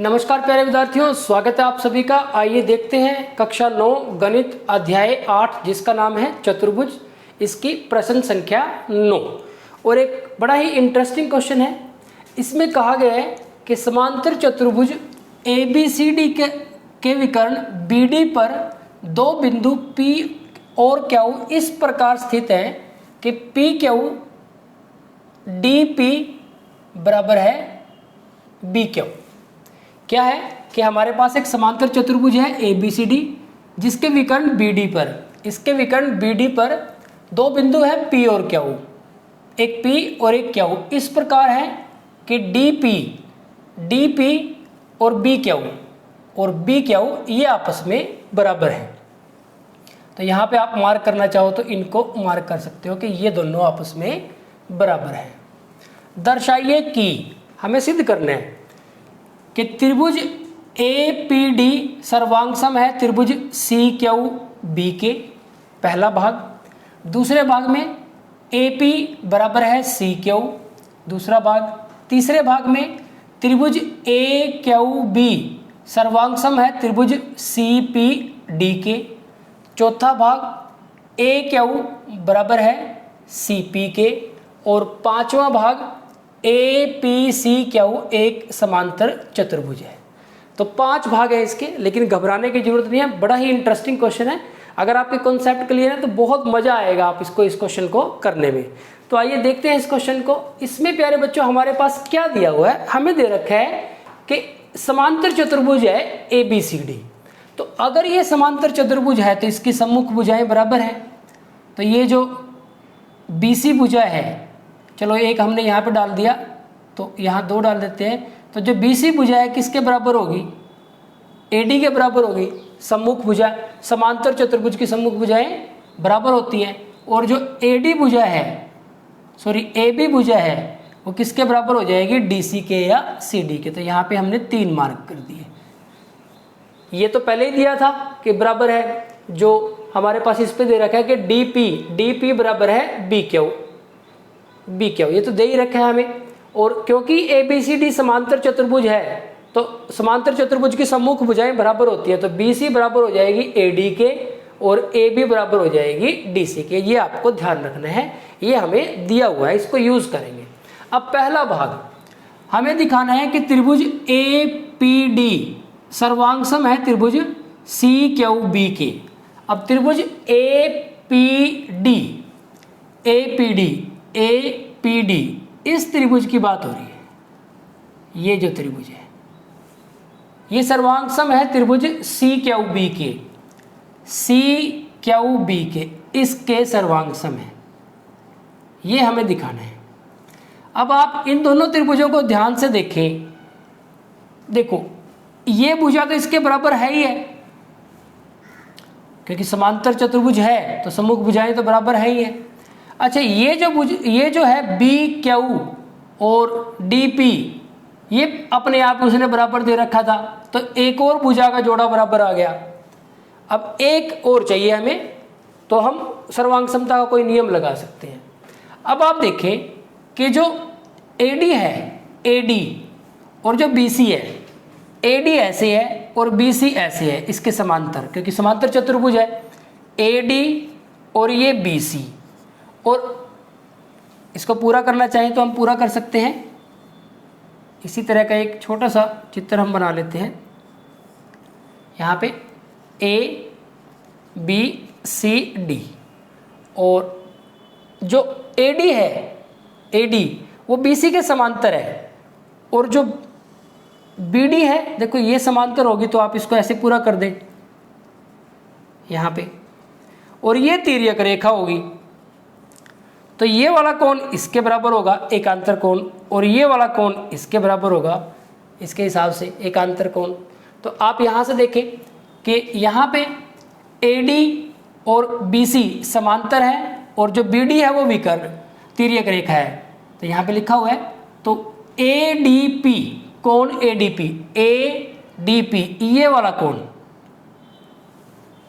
नमस्कार प्यारे विद्यार्थियों, स्वागत है आप सभी का। आइए देखते हैं कक्षा 9 गणित अध्याय 8 जिसका नाम है चतुर्भुज, इसकी प्रश्न संख्या 9। और एक बड़ा ही इंटरेस्टिंग क्वेश्चन है। इसमें कहा गया है कि समांतर चतुर्भुज ABCD के विकर्ण BD पर दो बिंदु P और Q इस प्रकार स्थित है कि PQ DP बराबर है BQ। क्या है कि हमारे पास एक समांतर चतुर्भुज है ABCD जिसके विकर्ण BD पर, इसके विकर्ण BD पर दो बिंदु है P और Q, एक P और एक Q इस प्रकार है कि DP और BQ ये आपस में बराबर है। तो यहाँ पे आप मार्क करना चाहो तो इनको मार्क कर सकते हो कि ये दोनों आपस में बराबर है। दर्शाइए कि हमें सिद्ध करना है कि त्रिभुज APD सर्वांग है त्रिभुज CQB के, पहला भाग। दूसरे भाग में AP बराबर है CQ, दूसरा भाग। तीसरे भाग में त्रिभुज AQB सर्वांग है त्रिभुज CPD के, चौथा भाग AQ बराबर है CP के, और पांचवा भाग APCQ एक समांतर चतुर्भुज है। तो 5 भाग है इसके, लेकिन घबराने की जरूरत नहीं है। बड़ा ही इंटरेस्टिंग क्वेश्चन है। अगर आपके कॉन्सेप्ट क्लियर है तो बहुत मजा आएगा आप इस क्वेश्चन को करने में। तो आइए देखते हैं इस क्वेश्चन को। इसमें प्यारे बच्चों हमारे पास क्या दिया हुआ है, हमें दे रखा है कि समांतर चतुर्भुज है ABCD। तो अगर ये समांतर चतुर्भुज है तो इसकी सम्मुख भुजाएं बराबर है। तो ये जो BC भुजा है, चलो एक हमने यहाँ पे डाल दिया तो यहाँ 2 डाल देते हैं। तो जो BC भुजा है किसके बराबर होगी? AD के बराबर होगी। सम्मुख भुजा, समांतर चतुर्भुज की सम्मुख भुजाएं बराबर होती हैं। और जो AB भुजा है, AB भुजा है वो किसके बराबर हो जाएगी? DC के या CD के। तो यहाँ पे हमने 3 मार्क कर दिए। ये तो पहले ही दिया था कि बराबर है, जो हमारे पास इस पे दे रखा है कि DP बराबर है BQ, ये तो दे ही रखा है हमें। और क्योंकि ABCD समांतर चतुर्भुज है तो समांतर चतुर्भुज की सम्मुख भुजाएं बराबर होती है। तो BC बराबर हो जाएगी AD के और AB बराबर हो जाएगी DC के। ये आपको ध्यान रखना है, ये हमें दिया हुआ है, इसको यूज करेंगे। अब पहला भाग हमें दिखाना है कि त्रिभुज APD सर्वांग है त्रिभुज CQB के। अब त्रिभुज APD इस त्रिभुज की बात हो रही है। ये जो त्रिभुज है ये सर्वांग है त्रिभुज CQB के, इसके सर्वांग है, ये हमें दिखाना है। अब आप इन दोनों त्रिभुजों को ध्यान से देखें। देखो ये भुजा तो इसके बराबर है ही है, क्योंकि समांतर चतुर्भुज है तो सम्मुख भुजाएं तो बराबर है ही है। अच्छा, ये जो है BQ और DP ये अपने आप उसने बराबर दे रखा था, तो एक और भुजा का जोड़ा बराबर आ गया। अब एक और चाहिए हमें, तो हम सर्वांग समता का कोई नियम लगा सकते हैं। अब आप देखें कि जो AD है, AD और जो BC है, AD ऐसे है और BC ऐसे है इसके समांतर, क्योंकि समांतर चतुर्भुज है। AD और ये BC, और इसको पूरा करना चाहें तो हम पूरा कर सकते हैं। इसी तरह का एक छोटा सा चित्र हम बना लेते हैं। यहाँ पे ABCD, और जो AD है, AD वो BC के समांतर है, और जो BD है, देखो ये समांतर होगी तो आप इसको ऐसे पूरा कर दें यहाँ पे, और ये तिर्यक रेखा होगी तो ये वाला कोण इसके बराबर होगा एकांतर कोण, और ये वाला कोण इसके बराबर होगा इसके हिसाब से एकांतर कोण। तो आप यहाँ से देखें कि यहाँ पे AD और BC समांतर है और जो BD है वो विकर्ण तिर्यक रेखा है। तो यहाँ पे लिखा हुआ है, तो ADP कोण ADP ये वाला कोण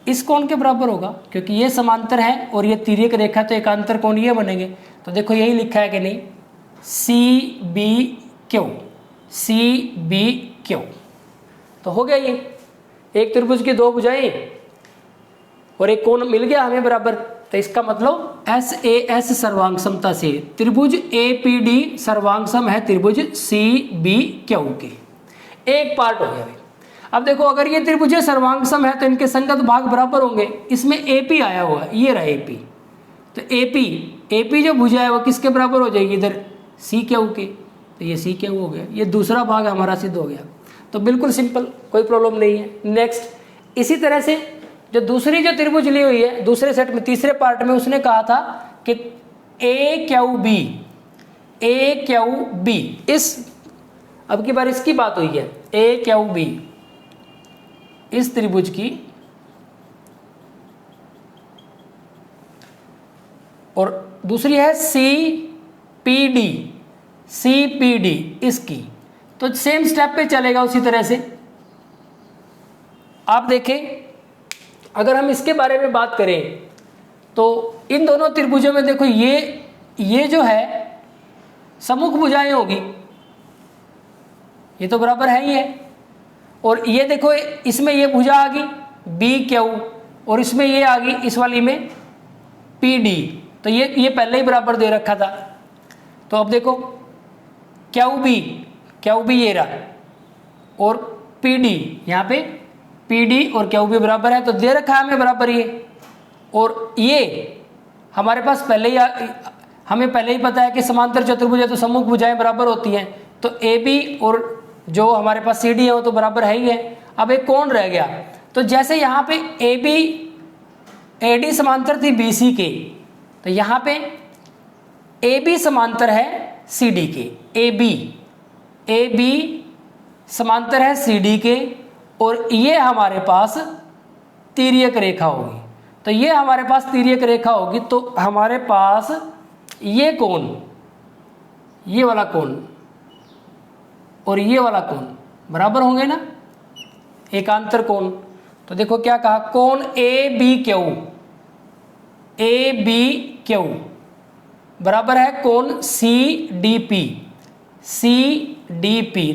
इस कोण के बराबर होगा, क्योंकि ये समांतर है और ये तिर्यक रेखा, तो एकांतर कोण ये बनेंगे। तो देखो यही लिखा है कि नहीं, CBQ तो हो गया ये, एक त्रिभुज की दो भुजाएं और एक कोण मिल गया हमें बराबर। तो इसका मतलब SAS सर्वांग समता से त्रिभुज APD सर्वांग सम है त्रिभुज CBQ के। एक पार्ट हो गया भाई। अब देखो अगर ये त्रिभुज सर्वांग सम है तो इनके संगत भाग बराबर होंगे। इसमें AP आया हुआ, ये रहा AP, तो AP जो भुजा है वो किसके बराबर हो जाएगी, इधर CQ के, तो ये CQ हो गया, ये दूसरा भाग हमारा सिद्ध हो गया। तो बिल्कुल सिंपल, कोई प्रॉब्लम नहीं है। नेक्स्ट इसी तरह से जो दूसरी जो त्रिभुज ली हुई है दूसरे सेट में तीसरे पार्ट में, उसने कहा था कि AQB इस, अब की बार इसकी बात हुई है, AQB इस त्रिभुज की और दूसरी है CPD इसकी। तो सेम स्टेप पे चलेगा उसी तरह से। आप देखें अगर हम इसके बारे में बात करें तो इन दोनों त्रिभुजों में देखो ये जो है सम्मुख भुजाएं होगी, ये तो बराबर है ही है। और ये देखो इसमें ये भुजा आ गई BQ और इसमें ये आ गई इस वाली में PD, तो ये पहले ही बराबर दे रखा था। तो अब देखो QB ये रहा और PD, यहाँ पे PD और QB बराबर है, तो दे रखा है हमें बराबर ये। और ये हमारे पास हमें पहले ही पता है कि समांतर चतुर्भुज है तो सम्मुख भुजाएं बराबर होती हैं। तो AB और जो हमारे पास CD है वो तो बराबर है ही है। अब एक कोण रह गया, तो जैसे यहाँ पे AD समांतर थी BC के, तो यहाँ पे AB समांतर है CD के, AB समांतर है CD के, और ये हमारे पास तिर्यक रेखा होगी। तो ये हमारे पास तिर्यक रेखा होगी, तो हमारे पास ये कोण, ये वाला कोण और ये वाला कोण बराबर होंगे ना, एकांतर कोण। तो देखो क्या कहा, कोण ABQ बराबर है कोण CDP।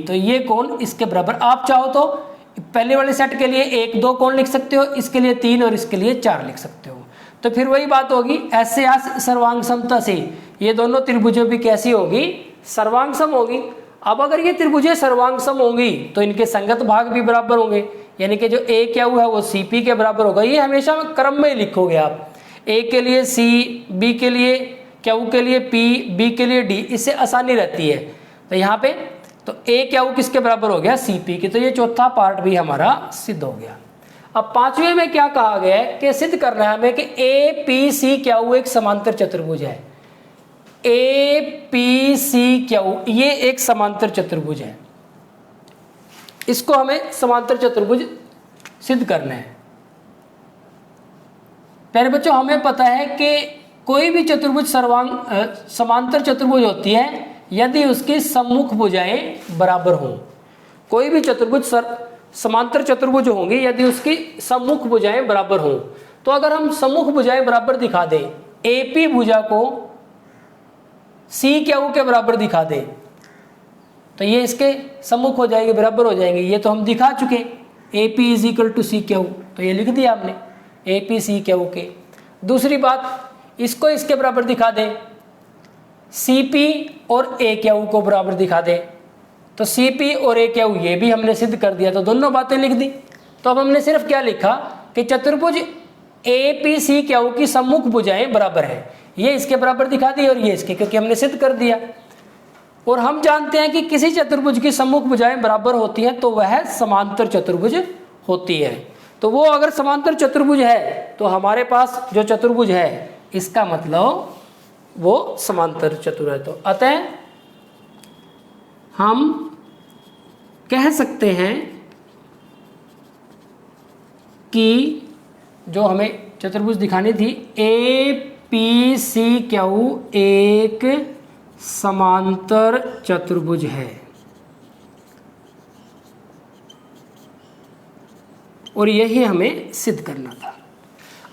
तो ये कोण इसके बराबर। आप चाहो तो पहले वाले सेट के लिए 1-2 कोण लिख सकते हो, इसके लिए 3 और इसके लिए 4 लिख सकते हो। तो फिर वही बात होगी, SAS सर्वांग समता से ये दोनों त्रिभुजें भी कैसी होगी, सर्वांग सम होगी। अब अगर ये त्रिभुजें सर्वांग सम होंगी तो इनके संगत भाग भी बराबर होंगे, यानी कि जो AQ है वो CP के बराबर होगा। ये हमेशा क्रम में लिखोगे आप, A के लिए C, B के लिए Q के लिए P, B के लिए D, इससे आसानी रहती है। तो यहाँ पे तो AQ किसके बराबर हो गया, CP के। तो ये चौथा पार्ट भी हमारा सिद्ध हो गया। अब पांचवें में क्या कहा गया है कि सिद्ध करना है हमें कि APCQ एक समांतर चतुर्भुज है। APCQ ये एक समांतर चतुर्भुज है, इसको हमें समांतर चतुर्भुज सिद्ध करना है। प्यारे बच्चों, हमें पता है कि कोई भी चतुर्भुज समांतर चतुर्भुज होती है यदि उसकी सम्मुख भुजाएं बराबर हों। कोई भी चतुर्भुज समांतर चतुर्भुज होंगी यदि उसकी सम्मुख भुजाएं बराबर हों। तो अगर हम सम्मुख भुजाएं बराबर दिखा दें, AP भुजा को CQ के बराबर दिखा दें, तो ये इसके सम्मुख हो जाएंगे, बराबर हो जाएंगे। ये तो हम दिखा चुके, AP = CQ, तो ये लिख दिया हमने AP CQ के। दूसरी बात, इसको इसके बराबर दिखा दें, CP और AQ को बराबर दिखा दें, तो CP और AQ ये भी हमने सिद्ध कर दिया। तो दोनों बातें लिख दी। तो अब हमने सिर्फ क्या लिखा कि चतुर्भुज APCQ की सम्मुख भुजाएं बराबर है, ये इसके बराबर दिखा दी और ये इसके, क्योंकि हमने सिद्ध कर दिया। और हम जानते हैं कि किसी चतुर्भुज की सम्मुख भुजाएं बराबर होती हैं तो वह समांतर चतुर्भुज होती है। तो वो अगर समांतर चतुर्भुज है तो हमारे पास जो चतुर्भुज है इसका मतलब वो समांतर चतुर्भुज है। तो अतः हम कह सकते हैं कि जो हमें चतुर्भुज दिखानी थी, APCQ एक समांतर चतुर्भुज है। और यही हमें सिद्ध करना था।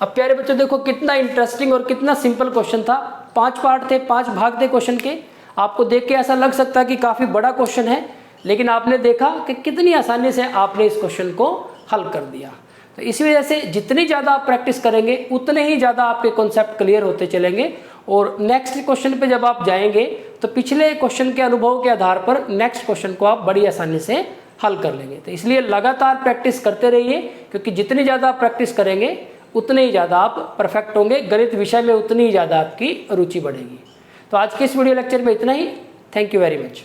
अब प्यारे बच्चों देखो कितना इंटरेस्टिंग और कितना सिंपल क्वेश्चन था। 5 पार्ट थे, 5 भाग थे क्वेश्चन के। आपको देख के ऐसा लग सकता है कि काफ़ी बड़ा क्वेश्चन है, लेकिन आपने देखा कि कितनी आसानी से आपने इस क्वेश्चन को हल कर दिया। तो इसी वजह से जितनी ज़्यादा आप प्रैक्टिस करेंगे उतने ही ज़्यादा आपके कॉन्सेप्ट क्लियर होते चलेंगे, और नेक्स्ट क्वेश्चन पे जब आप जाएंगे तो पिछले क्वेश्चन के अनुभव के आधार पर नेक्स्ट क्वेश्चन को आप बड़ी आसानी से हल कर लेंगे। तो इसलिए लगातार प्रैक्टिस करते रहिए, क्योंकि जितनी ज़्यादा आप प्रैक्टिस करेंगे उतने ही ज़्यादा आप परफेक्ट होंगे, गणित विषय में उतनी ही ज़्यादा आपकी रुचि बढ़ेगी। तो आज के इस वीडियो लेक्चर में इतना ही। Thank you very much.